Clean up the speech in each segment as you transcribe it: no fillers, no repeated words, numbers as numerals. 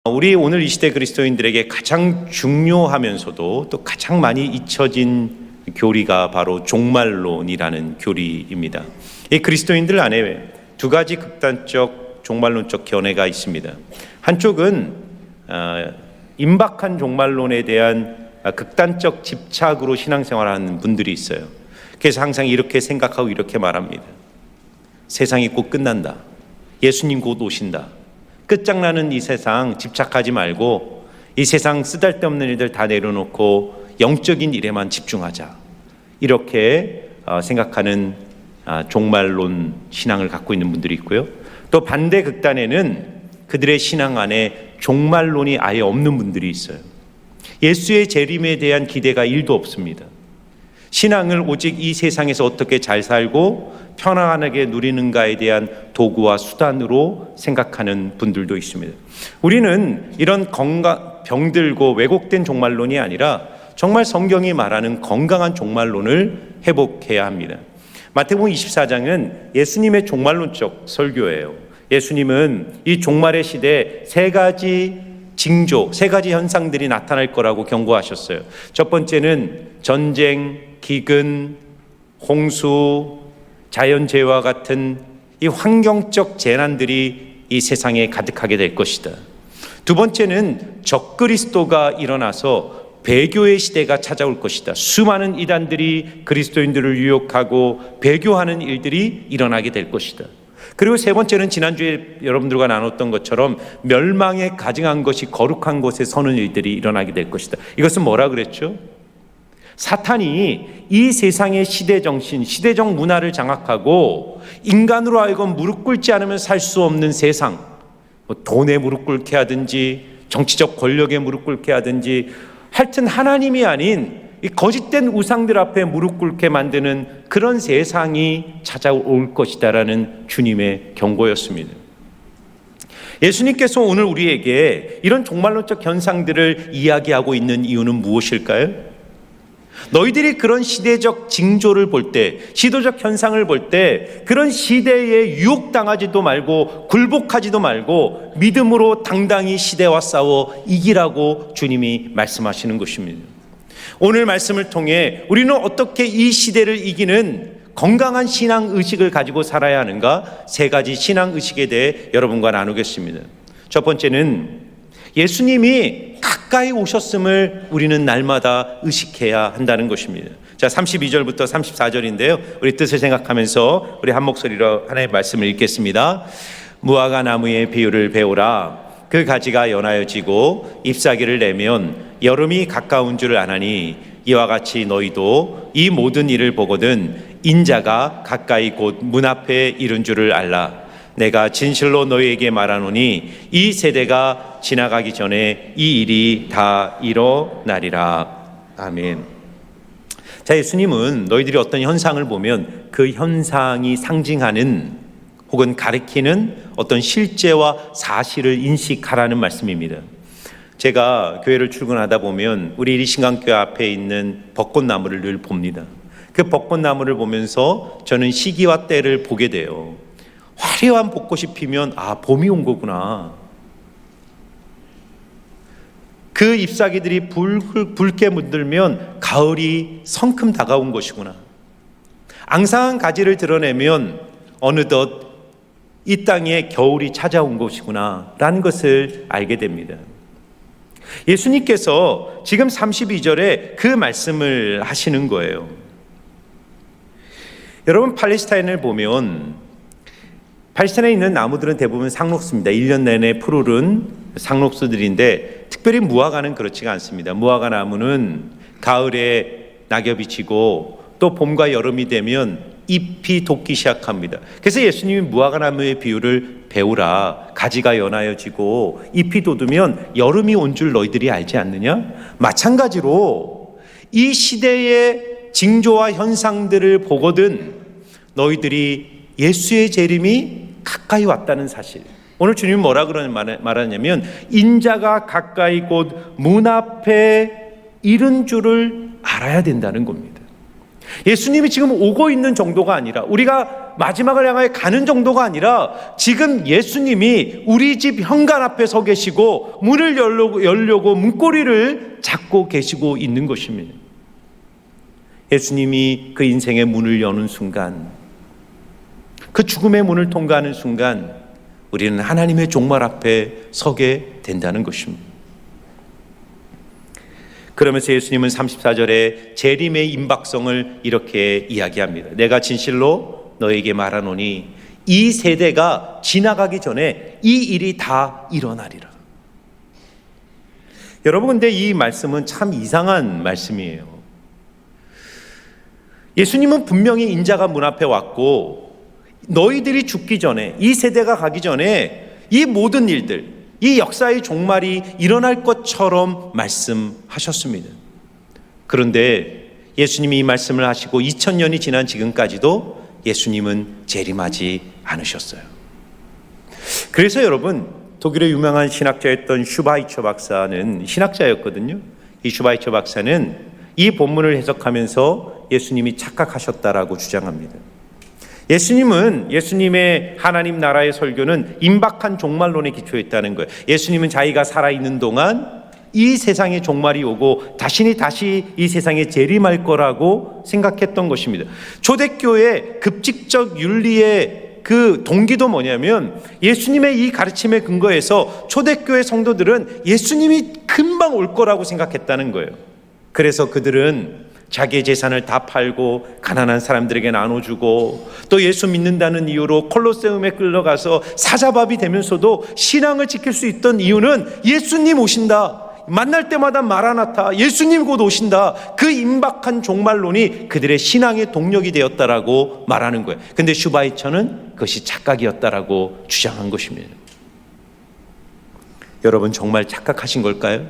우리 오늘 이 시대 그리스도인들에게 가장 중요하면서도 또 가장 많이 잊혀진 교리가 바로 종말론이라는 교리입니다. 이 그리스도인들 안에 두 가지 극단적 종말론적 견해가 있습니다. 한쪽은 임박한 종말론에 대한 극단적 집착으로 신앙생활하는 분들이 있어요. 그래서 항상 이렇게 생각하고 이렇게 말합니다. 세상이 곧 끝난다. 예수님 곧 오신다. 끝장나는 이 세상 집착하지 말고 이 세상 쓰잘데없는 일들 다 내려놓고 영적인 일에만 집중하자. 이렇게 생각하는 종말론 신앙을 갖고 있는 분들이 있고요. 또 반대 극단에는 그들의 신앙 안에 종말론이 아예 없는 분들이 있어요. 예수의 재림에 대한 기대가 1도 없습니다. 신앙을 오직 이 세상에서 어떻게 잘 살고 편안하게 누리는가에 대한 도구와 수단으로 생각하는 분들도 있습니다. 우리는 이런 병들고 왜곡된 종말론이 아니라 정말 성경이 말하는 건강한 종말론을 회복해야 합니다. 마태복음 24장은 예수님의 종말론적 설교예요. 예수님은 이 종말의 시대에 세 가지 징조, 세 가지 현상들이 나타날 거라고 경고하셨어요. 첫 번째는 전쟁, 기근, 홍수, 자연재해와 같은 이 환경적 재난들이 이 세상에 가득하게 될 것이다. 두 번째는 적그리스도가 일어나서 배교의 시대가 찾아올 것이다. 수많은 이단들이 그리스도인들을 유혹하고 배교하는 일들이 일어나게 될 것이다. 그리고 세 번째는 지난주에 여러분들과 나눴던 것처럼 멸망에 가증한 것이 거룩한 곳에 서는 일들이 일어나게 될 것이다. 이것은 뭐라 그랬죠? 사탄이 이 세상의 시대정신, 시대적 문화를 장악하고 인간으로 하여금 무릎 꿇지 않으면 살 수 없는 세상, 돈에 무릎 꿇게 하든지 정치적 권력에 무릎 꿇게 하든지 하여튼 하나님이 아닌 이 거짓된 우상들 앞에 무릎 꿇게 만드는 그런 세상이 찾아올 것이다라는 주님의 경고였습니다. 예수님께서 오늘 우리에게 이런 종말론적 현상들을 이야기하고 있는 이유는 무엇일까요? 너희들이 그런 시대적 징조를 볼 때, 시도적 현상을 볼 때 그런 시대에 유혹당하지도 말고 굴복하지도 말고 믿음으로 당당히 시대와 싸워 이기라고 주님이 말씀하시는 것입니다. 오늘 말씀을 통해 우리는 어떻게 이 시대를 이기는 건강한 신앙의식을 가지고 살아야 하는가, 세 가지 신앙의식에 대해 여러분과 나누겠습니다. 첫 번째는 예수님이 가까이 오셨음을 우리는 날마다 의식해야 한다는 것입니다. 자, 32절부터 34절인데요. 우리 뜻을 생각하면서 우리 한 목소리로 하나님의 말씀을 읽겠습니다. 무화과 나무의 비유를 배우라. 그 가지가 연하여지고 잎사귀를 내면 여름이 가까운 줄 아나니 이와 같이 너희도 이 모든 일을 보거든 인자가 가까이 곧 문 앞에 이른 줄을 알라. 내가 진실로 너희에게 말하노니 이 세대가 지나가기 전에 이 일이 다 일어나리라. 아멘. 자, 예수님은 너희들이 어떤 현상을 보면 그 현상이 상징하는 혹은 가리키는 어떤 실제와 사실을 인식하라는 말씀입니다. 제가 교회를 출근하다 보면 우리 이리신강교회 앞에 있는 벚꽃나무를 늘 봅니다. 그 벚꽃나무를 보면서 저는 시기와 때를 보게 돼요. 화려한 벚꽃이 피면 봄이 온 거구나. 그 잎사귀들이 붉게 물들면 가을이 성큼 다가온 것이구나. 앙상한 가지를 드러내면 어느덧 이 땅에 겨울이 찾아온 것이구나 라는 것을 알게 됩니다. 예수님께서 지금 32절에 그 말씀을 하시는 거예요. 여러분, 팔레스타인을 보면 팔레스타인에 있는 나무들은 대부분 상록수입니다. 1년 내내 푸르른 상록수들인데 특별히 무화과는 그렇지가 않습니다. 무화과 나무는 가을에 낙엽이 지고 또 봄과 여름이 되면 잎이 돋기 시작합니다. 그래서 예수님이 무화과 나무의 비유를 배우라. 가지가 연하여지고 잎이 돋으면 여름이 온 줄 너희들이 알지 않느냐? 마찬가지로 이 시대의 징조와 현상들을 보거든 너희들이 예수의 재림이 가까이 왔다는 사실. 오늘 주님은 뭐라 말하냐면 인자가 가까이 곧 문 앞에 이른 줄을 알아야 된다는 겁니다. 예수님이 지금 오고 있는 정도가 아니라 우리가 마지막을 향하여 가는 정도가 아니라 지금 예수님이 우리 집 현관 앞에 서 계시고 문을 열려고 문고리를 잡고 계시고 있는 것입니다. 예수님이 그 인생의 문을 여는 순간, 그 죽음의 문을 통과하는 순간 우리는 하나님의 종말 앞에 서게 된다는 것입니다. 그러면서 예수님은 34절에 재림의 임박성을 이렇게 이야기합니다. 내가 진실로 너에게 말하노니 이 세대가 지나가기 전에 이 일이 다 일어나리라. 여러분, 근데 이 말씀은 참 이상한 말씀이에요. 예수님은 분명히 인자가 문 앞에 왔고 너희들이 죽기 전에, 이 세대가 가기 전에 이 모든 일들, 이 역사의 종말이 일어날 것처럼 말씀하셨습니다. 그런데 예수님이 이 말씀을 하시고 2000년이 지난 지금까지도 예수님은 재림하지 않으셨어요. 그래서 여러분, 독일의 유명한 신학자였던 슈바이처 박사는 신학자였거든요. 이 슈바이처 박사는 이 본문을 해석하면서 예수님이 착각하셨다라고 주장합니다. 예수님은, 예수님의 하나님 나라의 설교는 임박한 종말론에 기초했다는 거예요. 예수님은 자기가 살아있는 동안 이 세상의 종말이 오고 자신이 다시 이 세상에 재림할 거라고 생각했던 것입니다. 초대교회 급직적 윤리의 그 동기도 뭐냐면 예수님의 이 가르침에 근거해서 초대교회 성도들은 예수님이 금방 올 거라고 생각했다는 거예요. 그래서 그들은 자기의 재산을 다 팔고 가난한 사람들에게 나눠주고 또 예수 믿는다는 이유로 콜로세움에 끌려가서 사자밥이 되면서도 신앙을 지킬 수 있던 이유는 예수님 오신다, 만날 때마다 마라나타, 예수님 곧 오신다, 그 임박한 종말론이 그들의 신앙의 동력이 되었다라고 말하는 거예요. 근데 슈바이처는 그것이 착각이었다라고 주장한 것입니다. 여러분, 정말 착각하신 걸까요?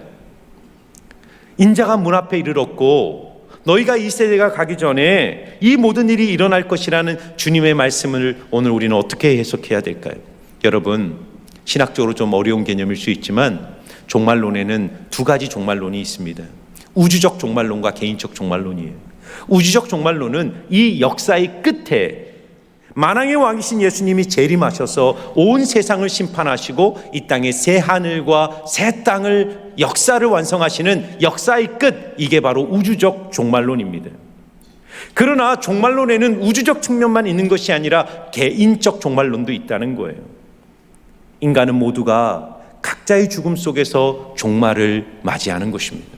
인자가 문 앞에 이르렀고 너희가 이 세대가 가기 전에 이 모든 일이 일어날 것이라는 주님의 말씀을 오늘 우리는 어떻게 해석해야 될까요? 여러분, 신학적으로 좀 어려운 개념일 수 있지만 종말론에는 두 가지 종말론이 있습니다. 우주적 종말론과 개인적 종말론이에요. 우주적 종말론은 이 역사의 끝에 만왕의 왕이신 예수님이 재림하셔서 온 세상을 심판하시고 이 땅에 새 하늘과 새 땅을 역사를 완성하시는 역사의 끝, 이게 바로 우주적 종말론입니다. 그러나 종말론에는 우주적 측면만 있는 것이 아니라 개인적 종말론도 있다는 거예요. 인간은 모두가 각자의 죽음 속에서 종말을 맞이하는 것입니다.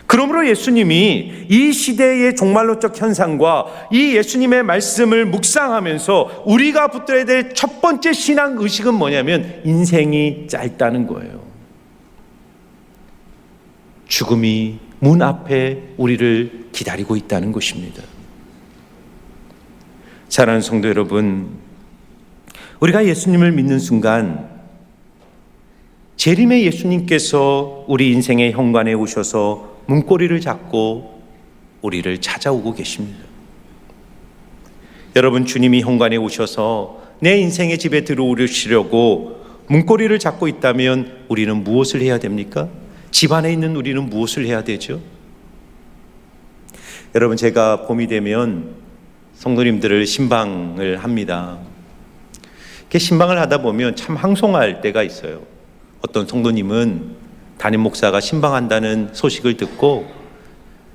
그러므로 예수님이 이 시대의 종말론적 현상과 이 예수님의 말씀을 묵상하면서 우리가 붙들어야 될 첫 번째 신앙 의식은 뭐냐면 인생이 짧다는 거예요. 죽음이 문 앞에 우리를 기다리고 있다는 것입니다. 사랑하는 성도 여러분, 우리가 예수님을 믿는 순간 재림의 예수님께서 우리 인생의 현관에 오셔서 문고리를 잡고 우리를 찾아오고 계십니다. 여러분, 주님이 현관에 오셔서 내 인생의 집에 들어오시려고 문고리를 잡고 있다면 우리는 무엇을 해야 됩니까? 집 안에 있는 우리는 무엇을 해야 되죠? 여러분, 제가 봄이 되면 성도님들을 신방을 합니다. 이렇게 신방을 하다 보면 참 항송할 때가 있어요. 어떤 성도님은 담임 목사가 신방한다는 소식을 듣고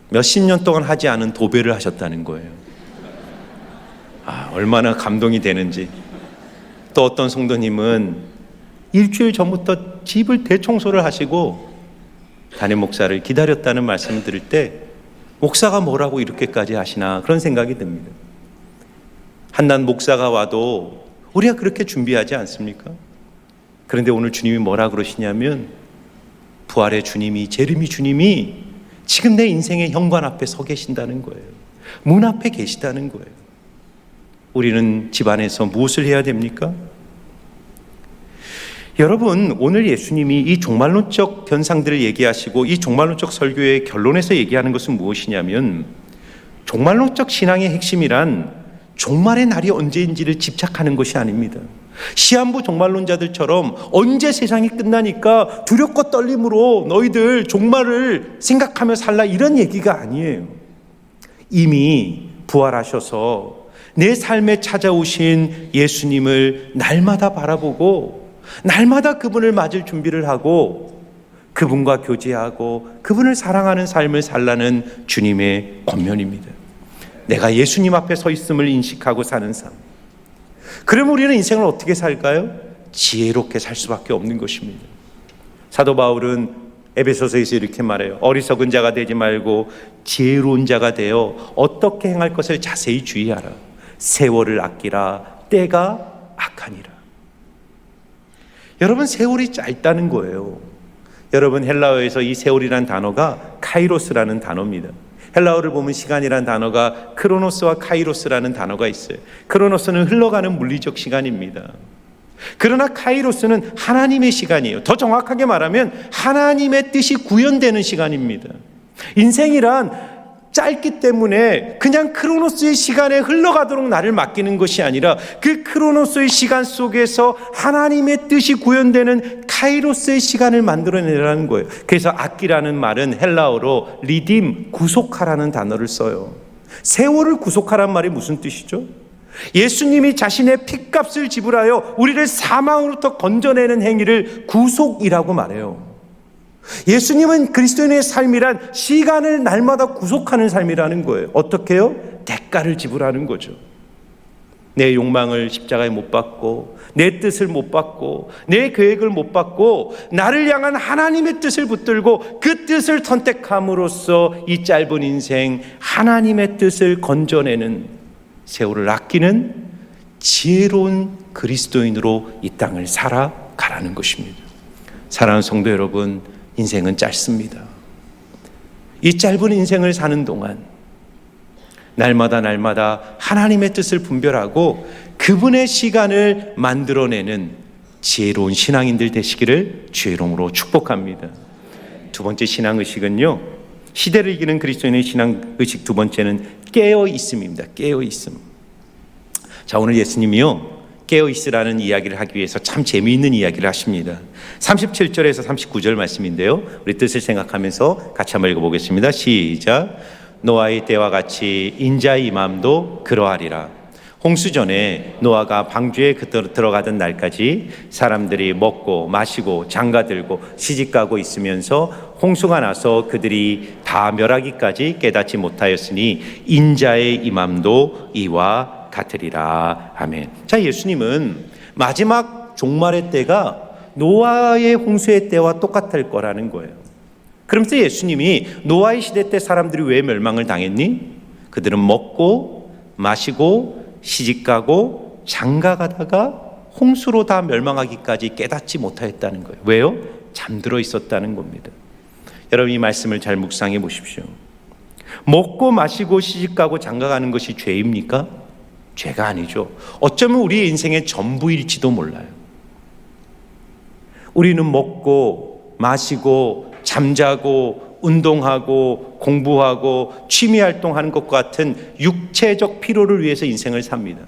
몇십 년 동안 하지 않은 도배를 하셨다는 거예요. 얼마나 감동이 되는지. 또 어떤 성도님은 일주일 전부터 집을 대청소를 하시고 담임 목사를 기다렸다는 말씀을 들을 때 목사가 뭐라고 이렇게까지 하시나 그런 생각이 듭니다. 한낱 목사가 와도 우리가 그렇게 준비하지 않습니까? 그런데 오늘 주님이 뭐라 그러시냐면 부활의 주님이, 재림의 주님이 지금 내 인생의 현관 앞에 서 계신다는 거예요. 문 앞에 계시다는 거예요. 우리는 집안에서 무엇을 해야 됩니까? 여러분, 오늘 예수님이 이 종말론적 현상들을 얘기하시고 이 종말론적 설교의 결론에서 얘기하는 것은 무엇이냐면 종말론적 신앙의 핵심이란 종말의 날이 언제인지를 집착하는 것이 아닙니다. 시한부 종말론자들처럼 언제 세상이 끝나니까 두렵고 떨림으로 너희들 종말을 생각하며 살라, 이런 얘기가 아니에요. 이미 부활하셔서 내 삶에 찾아오신 예수님을 날마다 바라보고 날마다 그분을 맞을 준비를 하고 그분과 교제하고 그분을 사랑하는 삶을 살라는 주님의 권면입니다. 내가 예수님 앞에 서 있음을 인식하고 사는 삶. 그럼 우리는 인생을 어떻게 살까요? 지혜롭게 살 수밖에 없는 것입니다. 사도 바울은 에베소서에서 이렇게 말해요. 어리석은 자가 되지 말고 지혜로운 자가 되어 어떻게 행할 것을 자세히 주의하라. 세월을 아끼라. 때가 악하니라. 여러분, 세월이 짧다는 거예요. 여러분, 헬라어에서 이 세월이라는 단어가 카이로스라는 단어입니다. 헬라어를 보면 시간이라는 단어가 크로노스와 카이로스라는 단어가 있어요. 크로노스는 흘러가는 물리적 시간입니다. 그러나 카이로스는 하나님의 시간이에요. 더 정확하게 말하면 하나님의 뜻이 구현되는 시간입니다. 인생이란 짧기 때문에 그냥 크로노스의 시간에 흘러가도록 나를 맡기는 것이 아니라 그 크로노스의 시간 속에서 하나님의 뜻이 구현되는 카이로스의 시간을 만들어내라는 거예요. 그래서 악기라는 말은 헬라어로 리딤, 구속하라는 단어를 써요. 세월을 구속하라는 말이 무슨 뜻이죠? 예수님이 자신의 핏값을 지불하여 우리를 사망으로부터 건져내는 행위를 구속이라고 말해요. 예수님은 그리스도인의 삶이란 시간을 날마다 구속하는 삶이라는 거예요. 어떻게 해요? 대가를 지불하는 거죠. 내 욕망을 십자가에 못 박고 내 뜻을 못 받고 내 계획을 못 받고 나를 향한 하나님의 뜻을 붙들고 그 뜻을 선택함으로써 이 짧은 인생 하나님의 뜻을 건져내는 세월을 아끼는 지혜로운 그리스도인으로 이 땅을 살아가라는 것입니다. 사랑하는 성도 여러분, 인생은 짧습니다. 이 짧은 인생을 사는 동안 날마다 하나님의 뜻을 분별하고 그분의 시간을 만들어내는 지혜로운 신앙인들 되시기를 주의 이름으로 축복합니다. 두 번째 신앙의식은요, 시대를 이기는 그리스도인의 신앙의식 두 번째는 깨어있음입니다. 깨어있음. 자, 오늘 예수님이요, 깨어있으라는 이야기를 하기 위해서 참 재미있는 이야기를 하십니다. 37절에서 39절 말씀인데요, 우리 뜻을 생각하면서 같이 한번 읽어보겠습니다. 시작. 노아의 때와 같이 인자의 임함도 그러하리라. 홍수 전에 노아가 방주에 들어가던 날까지 사람들이 먹고 마시고 장가들고 시집가고 있으면서 홍수가 나서 그들이 다 멸하기까지 깨닫지 못하였으니 인자의 임함도 이와 같으리라. 아멘. 자, 예수님은 마지막 종말의 때가 노아의 홍수의 때와 똑같을 거라는 거예요. 그러면서 예수님이 노아의 시대 때 사람들이 왜 멸망을 당했니? 그들은 먹고 마시고 시집가고 장가가다가 홍수로 다 멸망하기까지 깨닫지 못하였다는 거예요. 왜요? 잠들어 있었다는 겁니다. 여러분, 이 말씀을 잘 묵상해 보십시오. 먹고 마시고 시집가고 장가가는 것이 죄입니까? 죄가 아니죠. 어쩌면 우리의 인생의 전부일지도 몰라요. 우리는 먹고 마시고 잠자고 운동하고 공부하고 취미활동하는 것과 같은 육체적 필요를 위해서 인생을 삽니다.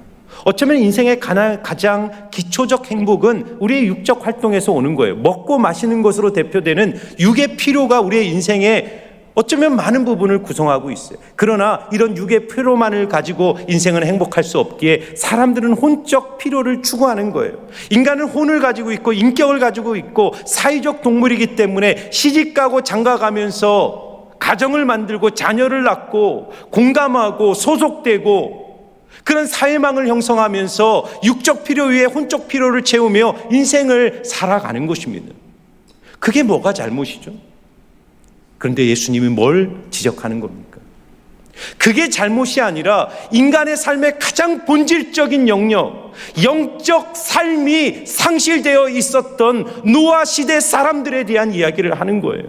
어쩌면 인생의 가장 기초적 행복은 우리의 육적 활동에서 오는 거예요. 먹고 마시는 것으로 대표되는 육의 필요가 우리의 인생의 어쩌면 많은 부분을 구성하고 있어요. 그러나 이런 육의 필요만을 가지고 인생은 행복할 수 없기에 사람들은 혼적 필요를 추구하는 거예요. 인간은 혼을 가지고 있고 인격을 가지고 있고 사회적 동물이기 때문에 시집가고 장가가면서 가정을 만들고 자녀를 낳고 공감하고 소속되고 그런 사회망을 형성하면서 육적 필요 위에 혼적 필요를 채우며 인생을 살아가는 것입니다. 그게 뭐가 잘못이죠? 그런데 예수님이 뭘 지적하는 겁니까? 그게 잘못이 아니라 인간의 삶의 가장 본질적인 영역, 영적 삶이 상실되어 있었던 노아 시대 사람들에 대한 이야기를 하는 거예요.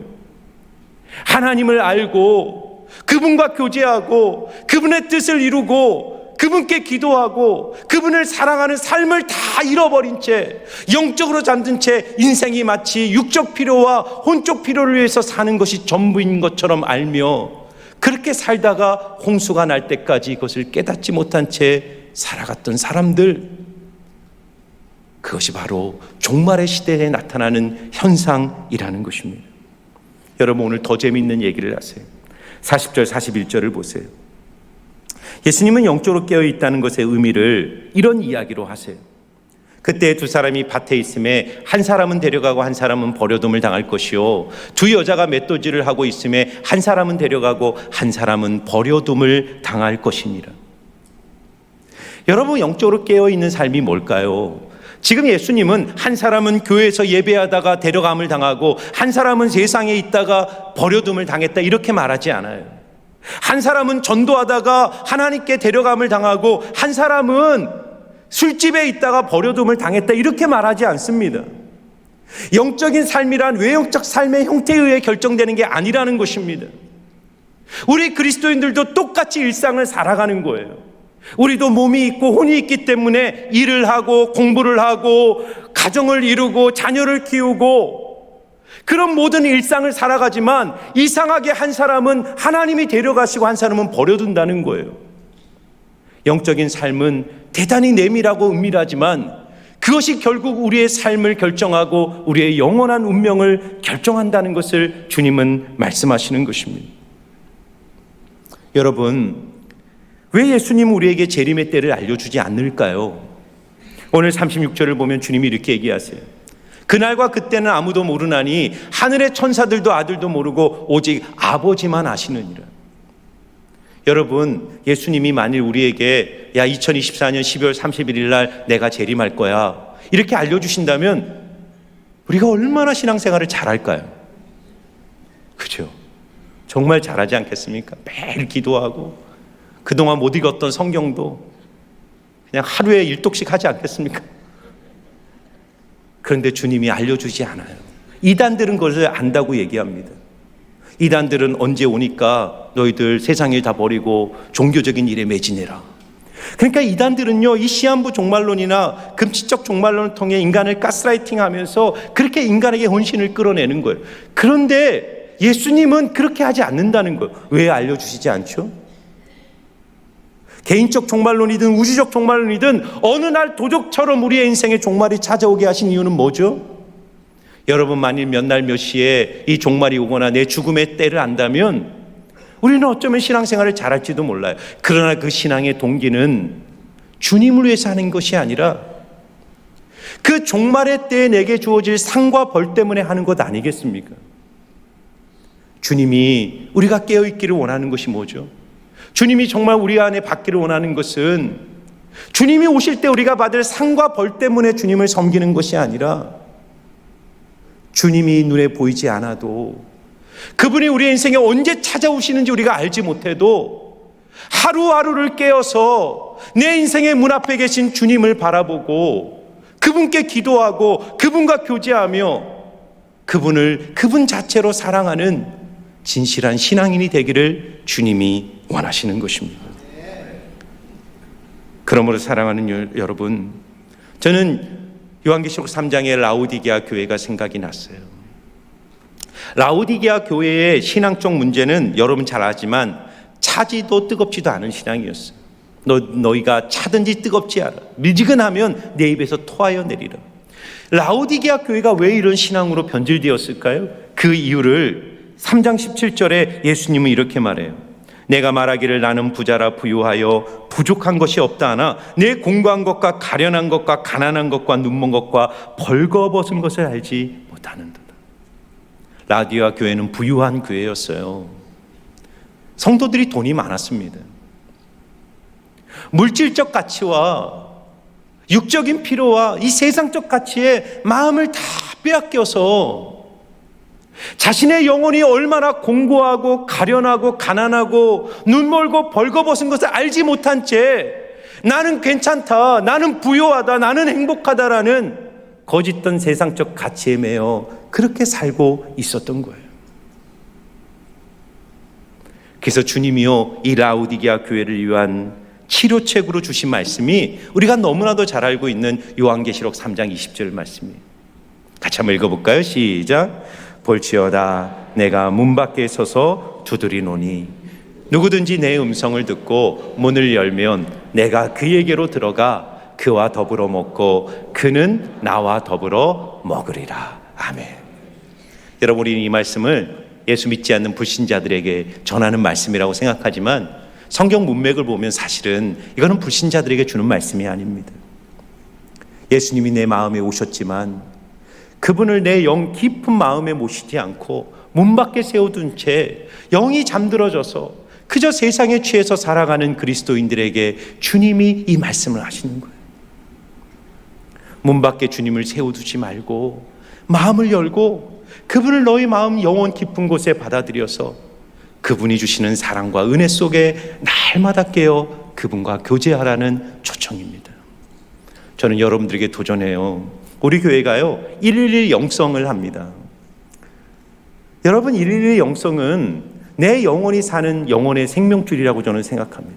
하나님을 알고 그분과 교제하고 그분의 뜻을 이루고 그분께 기도하고 그분을 사랑하는 삶을 다 잃어버린 채 영적으로 잠든 채 인생이 마치 육적 필요와 혼적 필요를 위해서 사는 것이 전부인 것처럼 알며 그렇게 살다가 홍수가 날 때까지 그것을 깨닫지 못한 채 살아갔던 사람들, 그것이 바로 종말의 시대에 나타나는 현상이라는 것입니다. 여러분, 오늘 더 재미있는 얘기를 하세요. 40절 41절을 보세요. 예수님은 영적으로 깨어 있다는 것의 의미를 이런 이야기로 하세요. 그때 두 사람이 밭에 있음에 한 사람은 데려가고 한 사람은 버려둠을 당할 것이요, 두 여자가 맷도질을 하고 있음에 한 사람은 데려가고 한 사람은 버려둠을 당할 것이니라. 여러분, 영적으로 깨어 있는 삶이 뭘까요? 지금 예수님은 한 사람은 교회에서 예배하다가 데려감을 당하고 한 사람은 세상에 있다가 버려둠을 당했다 이렇게 말하지 않아요. 한 사람은 전도하다가 하나님께 데려감을 당하고 한 사람은 술집에 있다가 버려둠을 당했다 이렇게 말하지 않습니다. 영적인 삶이란 외형적 삶의 형태에 의해 결정되는 게 아니라는 것입니다. 우리 그리스도인들도 똑같이 일상을 살아가는 거예요. 우리도 몸이 있고 혼이 있기 때문에 일을 하고 공부를 하고 가정을 이루고 자녀를 키우고 그런 모든 일상을 살아가지만 이상하게 한 사람은 하나님이 데려가시고 한 사람은 버려둔다는 거예요. 영적인 삶은 대단히 내밀하고 은밀하지만 그것이 결국 우리의 삶을 결정하고 우리의 영원한 운명을 결정한다는 것을 주님은 말씀하시는 것입니다. 여러분, 왜 예수님은 우리에게 재림의 때를 알려주지 않을까요? 오늘 36절을 보면 주님이 이렇게 얘기하세요. 그날과 그때는 아무도 모르나니 하늘의 천사들도 아들도 모르고 오직 아버지만 아시느니라. 여러분, 예수님이 만일 우리에게 2024년 12월 31일 날 내가 재림할 거야 이렇게 알려주신다면 우리가 얼마나 신앙생활을 잘할까요? 그죠? 정말 잘하지 않겠습니까? 매일 기도하고 그동안 못 읽었던 성경도 그냥 하루에 1독씩 하지 않겠습니까? 그런데 주님이 알려주지 않아요. 이단들은 그것을 안다고 얘기합니다. 이단들은 언제 오니까 너희들 세상 일 다 버리고 종교적인 일에 매진해라. 그러니까 이단들은요, 이 시한부 종말론이나 금시적 종말론을 통해 인간을 가스라이팅하면서 그렇게 인간에게 혼신을 끌어내는 거예요. 그런데 예수님은 그렇게 하지 않는다는 거예요. 왜 알려주시지 않죠? 개인적 종말론이든 우주적 종말론이든 어느 날 도적처럼 우리의 인생의 종말이 찾아오게 하신 이유는 뭐죠? 여러분, 만일 몇 날 몇 시에 이 종말이 오거나 내 죽음의 때를 안다면 우리는 어쩌면 신앙생활을 잘할지도 몰라요. 그러나 그 신앙의 동기는 주님을 위해서 하는 것이 아니라 그 종말의 때에 내게 주어질 상과 벌 때문에 하는 것 아니겠습니까? 주님이 우리가 깨어있기를 원하는 것이 뭐죠? 주님이 정말 우리 안에 받기를 원하는 것은 주님이 오실 때 우리가 받을 상과 벌 때문에 주님을 섬기는 것이 아니라 주님이 눈에 보이지 않아도 그분이 우리의 인생에 언제 찾아오시는지 우리가 알지 못해도 하루하루를 깨어서 내 인생의 문 앞에 계신 주님을 바라보고 그분께 기도하고 그분과 교제하며 그분 자체로 사랑하는 진실한 신앙인이 되기를 주님이 원하시는 것입니다. 그러므로 사랑하는 여러분, 저는 요한계시록 3장의 라오디게아 교회가 생각이 났어요. 라오디게아 교회의 신앙적 문제는 여러분 잘 아지만 차지도 뜨겁지도 않은 신앙이었어요. 너희가 차든지 뜨겁지 않아. 미지근하면 내 입에서 토하여 내리라. 라오디게아 교회가 왜 이런 신앙으로 변질되었을까요? 그 이유를 3장 17절에 예수님은 이렇게 말해요. 내가 말하기를 나는 부자라 부유하여 부족한 것이 없다 하나 내 공고한 것과 가련한 것과 가난한 것과 눈먼 것과 벌거벗은 것을 알지 못하는도다. 라디오아 교회는 부유한 교회였어요. 성도들이 돈이 많았습니다. 물질적 가치와 육적인 필요와 이 세상적 가치에 마음을 다 빼앗겨서 자신의 영혼이 얼마나 공고하고 가련하고 가난하고 눈멀고 벌거벗은 것을 알지 못한 채 나는 괜찮다, 나는 부유하다, 나는 행복하다라는 거짓된 세상적 가치에 매여 그렇게 살고 있었던 거예요. 그래서 주님이요, 이 라오디게아 교회를 위한 치료책으로 주신 말씀이 우리가 너무나도 잘 알고 있는 요한계시록 3장 20절 말씀이에요. 같이 한번 읽어볼까요? 시작. 볼지어다 내가 문 밖에 서서 두드리노니 누구든지 내 음성을 듣고 문을 열면 내가 그에게로 들어가 그와 더불어 먹고 그는 나와 더불어 먹으리라. 아멘. 여러분, 우리는 이 말씀을 예수 믿지 않는 불신자들에게 전하는 말씀이라고 생각하지만 성경 문맥을 보면 사실은 이거는 불신자들에게 주는 말씀이 아닙니다. 예수님이 내 마음에 오셨지만 그분을 내 영 깊은 마음에 모시지 않고 문 밖에 세워둔 채 영이 잠들어져서 그저 세상에 취해서 살아가는 그리스도인들에게 주님이 이 말씀을 하시는 거예요. 문 밖에 주님을 세워두지 말고 마음을 열고 그분을 너희 마음 영혼 깊은 곳에 받아들여서 그분이 주시는 사랑과 은혜 속에 날마다 깨어 그분과 교제하라는 초청입니다. 저는 여러분들에게 도전해요. 우리 교회가요 111 영성을 합니다. 여러분, 111 영성은 내 영혼이 사는 영혼의 생명줄이라고 저는 생각합니다.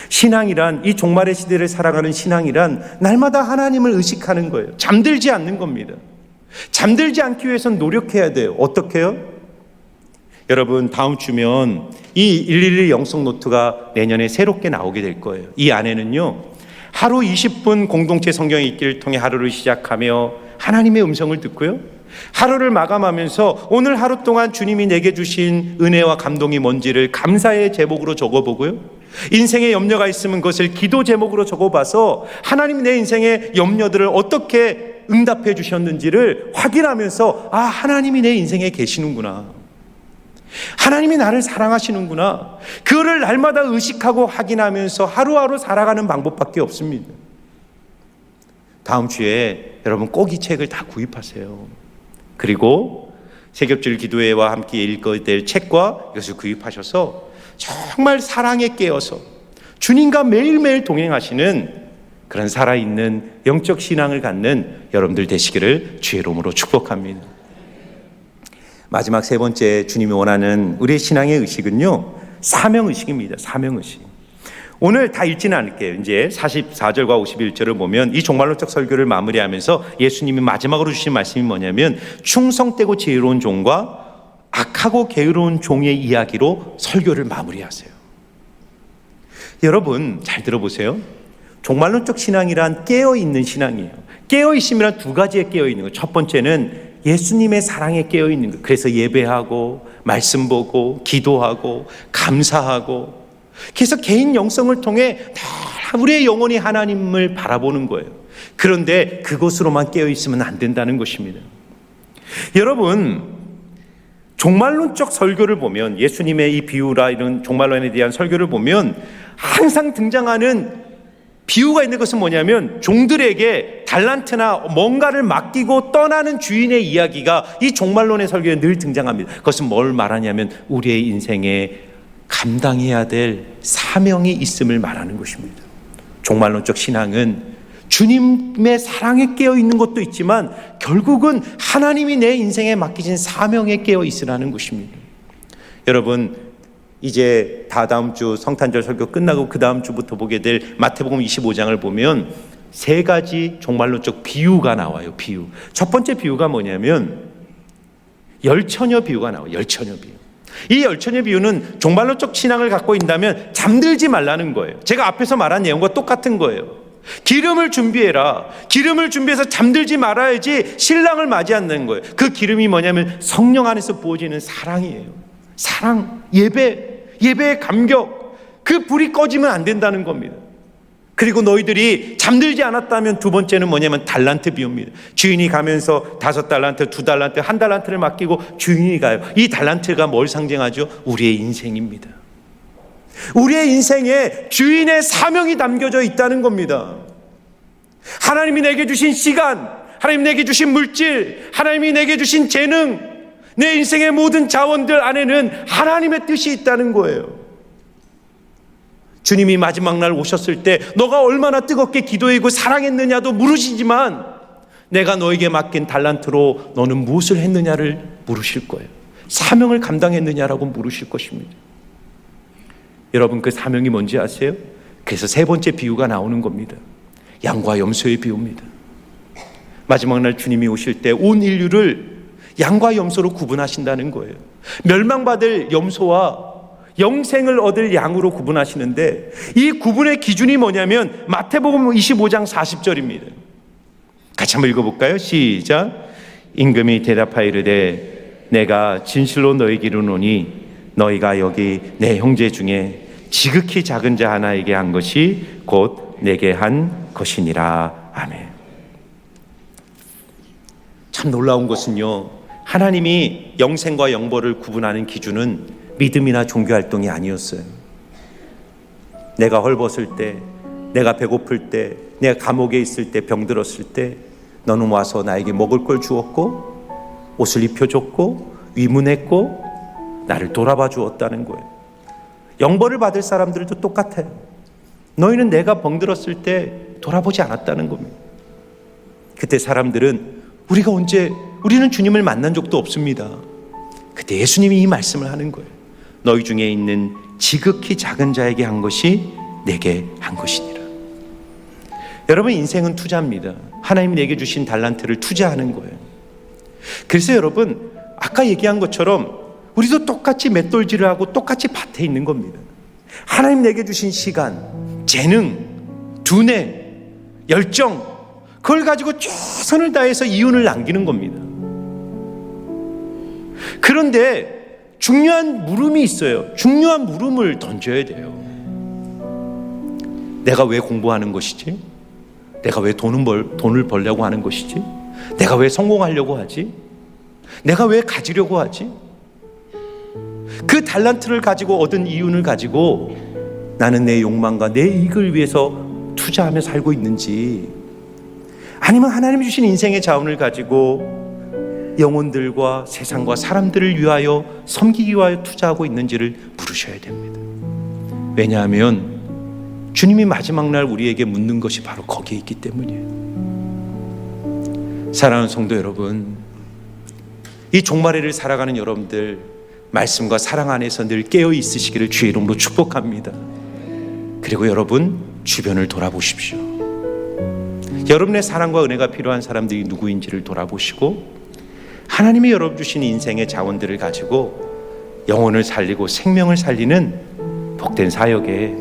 신앙이란, 이 종말의 시대를 살아가는 신앙이란 날마다 하나님을 의식하는 거예요. 잠들지 않는 겁니다. 잠들지 않기 위해서는 노력해야 돼요. 어떻게 해요? 여러분, 다음 주면 이 111 영성 노트가 내년에 새롭게 나오게 될 거예요. 이 안에는요 하루 20분 공동체 성경 읽기를 통해 하루를 시작하며 하나님의 음성을 듣고요, 하루를 마감하면서 오늘 하루 동안 주님이 내게 주신 은혜와 감동이 뭔지를 감사의 제목으로 적어보고요, 인생에 염려가 있으면 그것을 기도 제목으로 적어봐서 하나님이 내 인생의 염려들을 어떻게 응답해 주셨는지를 확인하면서, 아, 하나님이 내 인생에 계시는구나, 하나님이 나를 사랑하시는구나, 그거를 날마다 의식하고 확인하면서 하루하루 살아가는 방법밖에 없습니다. 다음 주에 여러분 꼭 이 책을 다 구입하세요. 그리고 세겹줄 기도회와 함께 읽어야 될 책과 이것을 구입하셔서 정말 사랑에 깨어서 주님과 매일매일 동행하시는 그런 살아있는 영적 신앙을 갖는 여러분들 되시기를 주의 이름으로 축복합니다. 마지막 세 번째 주님이 원하는 우리의 신앙의 의식은요, 사명의식입니다. 사명의식. 오늘 다 읽지는 않을게요. 이제 44절과 51절을 보면 이 종말론적 설교를 마무리하면서 예수님이 마지막으로 주신 말씀이 뭐냐면, 충성되고 지혜로운 종과 악하고 게으르운 종의 이야기로 설교를 마무리하세요. 여러분 잘 들어보세요. 종말론적 신앙이란 깨어있는 신앙이에요. 깨어있음이란 두 가지에 깨어있는 거예요. 첫 번째는 예수님의 사랑에 깨어있는 거예요. 그래서 예배하고 말씀 보고 기도하고 감사하고, 그래서 개인 영성을 통해 늘 우리의 영혼이 하나님을 바라보는 거예요. 그런데 그것으로만 깨어있으면 안 된다는 것입니다. 여러분, 종말론적 설교를 보면, 예수님의 이 비유라 이런 종말론에 대한 설교를 보면 항상 등장하는 비유가 있는 것은 뭐냐면, 종들에게 달란트나 뭔가를 맡기고 떠나는 주인의 이야기가 이 종말론의 설교에 늘 등장합니다. 그것은 뭘 말하냐면 우리의 인생에 감당해야 될 사명이 있음을 말하는 것입니다. 종말론적 신앙은 주님의 사랑에 깨어 있는 것도 있지만 결국은 하나님이 내 인생에 맡기신 사명에 깨어 있으라는 것입니다. 여러분, 이제 다다음 주 성탄절 설교 끝나고 그 다음 주부터 보게 될 마태복음 25장을 보면 세 가지 종말론적 비유가 나와요. 비유. 첫 번째 비유가 뭐냐면 열처녀 비유가 나와요. 열처녀 비유. 이 열처녀 비유는 종말론적 신앙을 갖고 있다면 잠들지 말라는 거예요. 제가 앞에서 말한 내용과 똑같은 거예요. 기름을 준비해라. 기름을 준비해서 잠들지 말아야지 신랑을 맞이한다는 거예요. 그 기름이 뭐냐면 성령 안에서 부어지는 사랑이에요. 사랑, 예배의 감격, 그 불이 꺼지면 안 된다는 겁니다. 그리고 너희들이 잠들지 않았다면 두 번째는 뭐냐면 달란트 비유입니다. 주인이 가면서 5달란트, 2달란트, 1달란트를 맡기고 주인이 가요. 이 달란트가 뭘 상징하죠? 우리의 인생입니다. 우리의 인생에 주인의 사명이 담겨져 있다는 겁니다. 하나님이 내게 주신 시간, 하나님이 내게 주신 물질, 하나님이 내게 주신 재능, 내 인생의 모든 자원들 안에는 하나님의 뜻이 있다는 거예요. 주님이 마지막 날 오셨을 때 너가 얼마나 뜨겁게 기도하고 사랑했느냐도 물으시지만 내가 너에게 맡긴 달란트로 너는 무엇을 했느냐를 물으실 거예요. 사명을 감당했느냐라고 물으실 것입니다. 여러분, 그 사명이 뭔지 아세요? 그래서 세 번째 비유가 나오는 겁니다. 양과 염소의 비유입니다. 마지막 날 주님이 오실 때 온 인류를 양과 염소로 구분하신다는 거예요. 멸망받을 염소와 영생을 얻을 양으로 구분하시는데, 이 구분의 기준이 뭐냐면 마태복음 25장 40절입니다. 같이 한번 읽어볼까요? 시작. 임금이 대답하여 이르되 내가 진실로 너희에게 이르노니 너희가 여기 내 형제 중에 지극히 작은 자 하나에게 한 것이 곧 내게 한 것이니라. 아멘. 참 놀라운 것은요, 하나님이 영생과 영벌을 구분하는 기준은 믿음이나 종교활동이 아니었어요. 내가 헐벗을 때, 내가 배고플 때, 내가 감옥에 있을 때, 병들었을 때 너는 와서 나에게 먹을 걸 주었고 옷을 입혀줬고 위문했고 나를 돌아봐 주었다는 거예요. 영벌을 받을 사람들도 똑같아요. 너희는 내가 병들었을 때 돌아보지 않았다는 겁니다. 그때 사람들은 우리는 주님을 만난 적도 없습니다. 그때 예수님이 이 말씀을 하는 거예요. 너희 중에 있는 지극히 작은 자에게 한 것이 내게 한 것이니라. 여러분, 인생은 투자입니다. 하나님이 내게 주신 달란트를 투자하는 거예요. 그래서 여러분, 아까 얘기한 것처럼 우리도 똑같이 맷돌질을 하고 똑같이 밭에 있는 겁니다. 하나님 내게 주신 시간, 재능, 두뇌, 열정, 그걸 가지고 최선을 다해서 이윤을 남기는 겁니다. 그런데 중요한 물음이 있어요. 중요한 물음을 던져야 돼요. 내가 왜 공부하는 것이지? 내가 왜 돈을 벌려고 하는 것이지? 내가 왜 성공하려고 하지? 내가 왜 가지려고 하지? 그 달란트를 가지고 얻은 이윤을 가지고 나는 내 욕망과 내 이익을 위해서 투자하며 살고 있는지, 아니면 하나님이 주신 인생의 자원을 가지고 영혼들과 세상과 사람들을 위하여 섬기기 위하여 투자하고 있는지를 물으셔야 됩니다. 왜냐하면 주님이 마지막 날 우리에게 묻는 것이 바로 거기에 있기 때문이에요. 사랑하는 성도 여러분, 이 종말회를 살아가는 여러분들, 말씀과 사랑 안에서 늘 깨어 있으시기를 주의 이름으로 축복합니다. 그리고 여러분, 주변을 돌아보십시오. 여러분의 사랑과 은혜가 필요한 사람들이 누구인지를 돌아보시고, 하나님이 여러분 주신 인생의 자원들을 가지고 영혼을 살리고 생명을 살리는 복된 사역에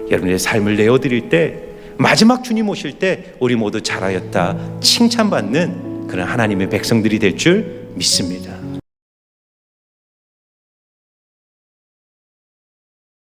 여러분의 삶을 내어드릴 때, 마지막 주님 오실 때 우리 모두 잘하였다 칭찬받는 그런 하나님의 백성들이 될 줄 믿습니다.